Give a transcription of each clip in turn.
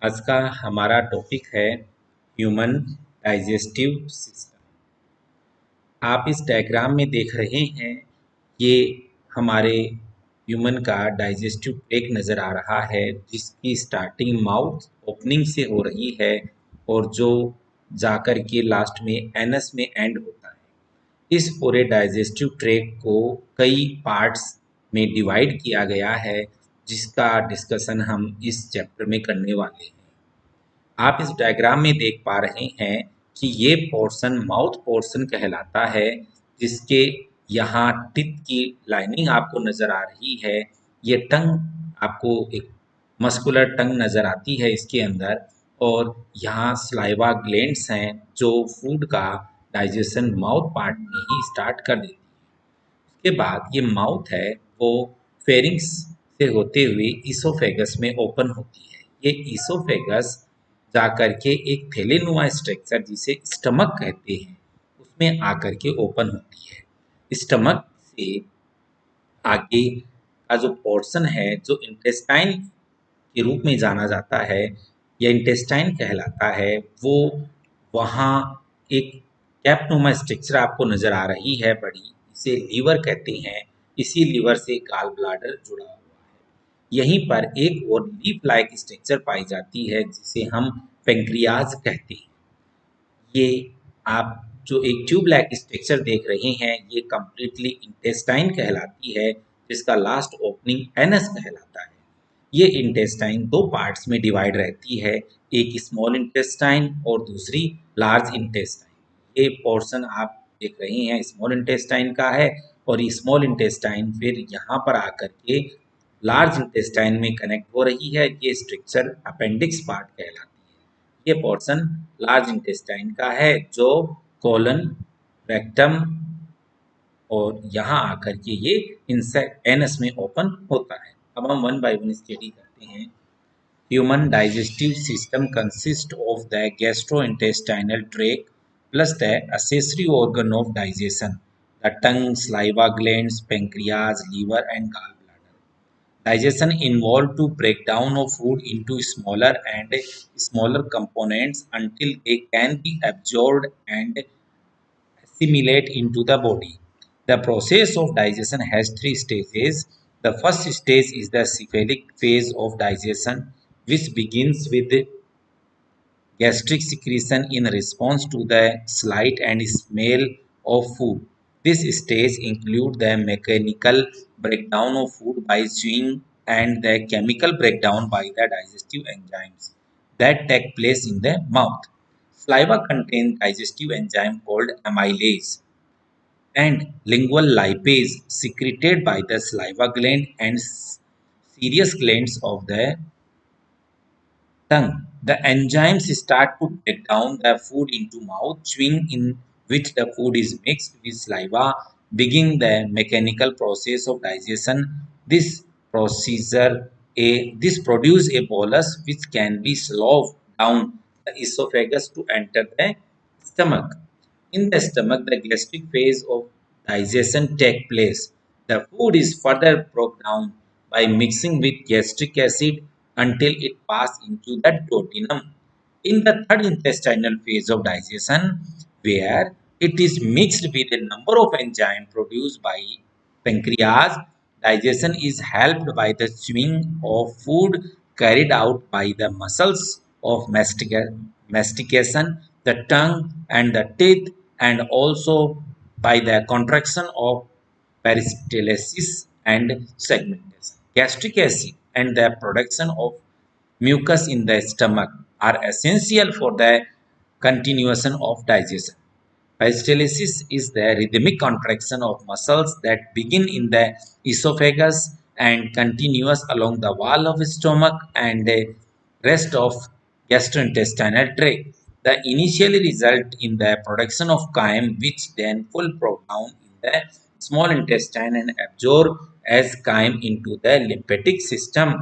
आज का हमारा टॉपिक है ह्यूमन डाइजेस्टिव सिस्टम। आप इस डायग्राम में देख रहे हैं, ये हमारे ह्यूमन का डाइजेस्टिव ट्रैक्ट नज़र आ रहा है, जिसकी स्टार्टिंग माउथ ओपनिंग से हो रही है और जो जाकर के लास्ट में एनस में एंड होता है। इस पूरे डाइजेस्टिव ट्रैक्ट को कई पार्ट्स में डिवाइड किया गया है, जिसका डिस्कशन हम इस चैप्टर में करने वाले हैं। आप इस डायग्राम में देख पा रहे हैं कि ये पोर्शन माउथ पोर्शन कहलाता है, जिसके यहाँ टिप की लाइनिंग आपको नज़र आ रही है। ये टंग आपको एक मस्कुलर टंग नज़र आती है इसके अंदर, और यहाँ स्लाइवा ग्लैंड्स हैं जो फूड का डाइजेशन माउथ पार्ट में ही स्टार्ट कर देती है। उसके बाद ये माउथ है वो फेरिंग्स से होते हुए ईसोफेगस में ओपन होती है। ये ईसोफेगस जाकर के एक थैलेनुमा स्ट्रक्चर जिसे स्टमक कहते हैं उसमें आकर के ओपन होती है। स्टमक से आगे का जो पोर्शन है, जो इंटेस्टाइन के रूप में जाना जाता है या इंटेस्टाइन कहलाता है, वो वहाँ एक कैपनुमा स्ट्रक्चर आपको नज़र आ रही है बड़ी, इसे लीवर कहते हैं। इसी लीवर से गाल ब्लाडर जुड़ा हुआ है। यहीं पर एक और लीफ लाइक स्ट्रक्चर पाई जाती है जिसे हम पेंक्रियाज कहते हैं। ये आप जो एक ट्यूब लाइक स्ट्रक्चर देख रहे हैं, ये कंप्लीटली इंटेस्टाइन कहलाती है, जिसका लास्ट ओपनिंग एनस कहलाता है। ये इंटेस्टाइन दो पार्ट्स में डिवाइड रहती है, एक स्मॉल इंटेस्टाइन और दूसरी लार्ज इंटेस्टाइन। ये पोर्शन आप देख रहे हैं स्मॉल इंटेस्टाइन का है, और ये स्मॉल इंटेस्टाइन फिर यहाँ पर आकर के लार्ज इंटेस्टाइन में कनेक्ट हो रही है। ये स्ट्रक्चर अपेंडिक्स पार्ट कहलाता है। ये पोर्शन लार्ज इंटेस्टाइन का है जो कोलन, रेक्टम और यहाँ आकर के ये इंसेक्ट एनस में ओपन होता है। अब हम वन बाय वन स्टडी करते हैं। Human digestive system consist of the gastrointestinal tract plus the accessory organ of digestion, the tongue, saliva glands, pancreas, liver and gallbladder. Digestion involves to break down of food into smaller and smaller components until they can be absorbed and assimilate into the body. The process of digestion has three stages. The first stage is the cephalic phase of digestion, which begins with gastric secretion in response to the sight and smell of food. This stage includes the mechanical breakdown of food by chewing and the chemical breakdown by the digestive enzymes that take place in the mouth. Saliva contains digestive enzyme called amylase and lingual lipase secreted by the saliva gland and serous glands of the tongue. The enzymes start to break down the food into mouth, chewing in which the food is mixed with saliva, beginning the mechanical process of digestion. This produces a bolus which can be swallowed down the esophagus to enter the stomach. In the stomach, the gastric phase of digestion takes place. The food is further broken down by mixing with gastric acid until it passes into the duodenum. In the third intestinal phase of digestion, where it is mixed with a number of enzymes produced by pancreas, digestion is helped by the chewing of food carried out by the muscles of mastication, the tongue and the teeth, and also by the contraction of peristalsis and segmentation. Gastric acid and the production of mucus in the stomach are essential for the continuation of digestion. Peristalsis is the rhythmic contraction of muscles that begin in the esophagus and continues along the wall of stomach and the rest of gastrointestinal tract. The initially result in the production of chyme, which then full broke down in the small intestine and absorb as chyme into the lymphatic system.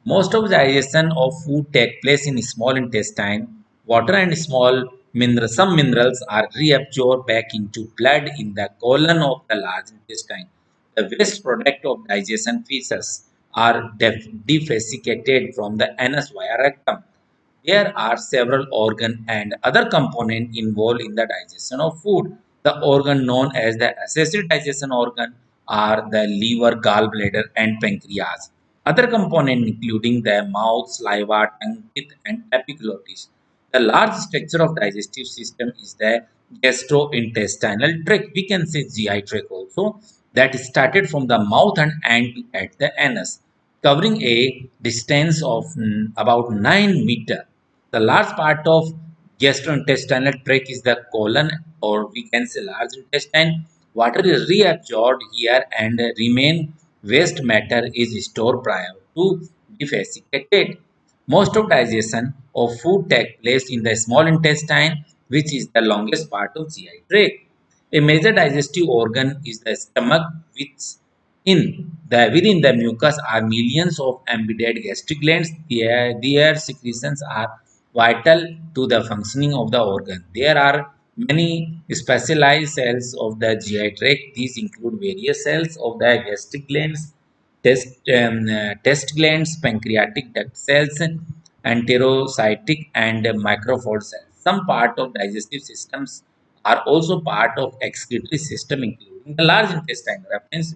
Most of the digestion of food take place in small intestine. Water and some minerals are reabsorbed back into blood in the colon of the large intestine. The waste product of digestion feces are defecated from the anus via rectum. There are several organ and other components involved in the digestion of food. The organ known as the accessory digestion organ are the liver, gallbladder, and pancreas. Other components including the mouth, saliva, tongue, teeth, and epiglottis. The large structure of digestive system is the gastrointestinal tract. We can say GI tract also, that started from the mouth and end at the anus, covering a distance of about 9 meter. The large part of gastrointestinal tract is the colon, or we can say large intestine. Water is reabsorbed here and remain waste matter is stored prior to defecated. Most of digestion of food takes place in the small intestine, which is the longest part of GI tract. A major digestive organ is the stomach, which within the mucus are millions of embedded gastric glands. Their secretions are vital to the functioning of the organ. There are many specialized cells of the GI tract. These include various cells of the gastric glands, test glands, pancreatic duct cells, enterocytic and microphore cells. Some part of digestive systems are also part of excretory system, including the large intestine. Reference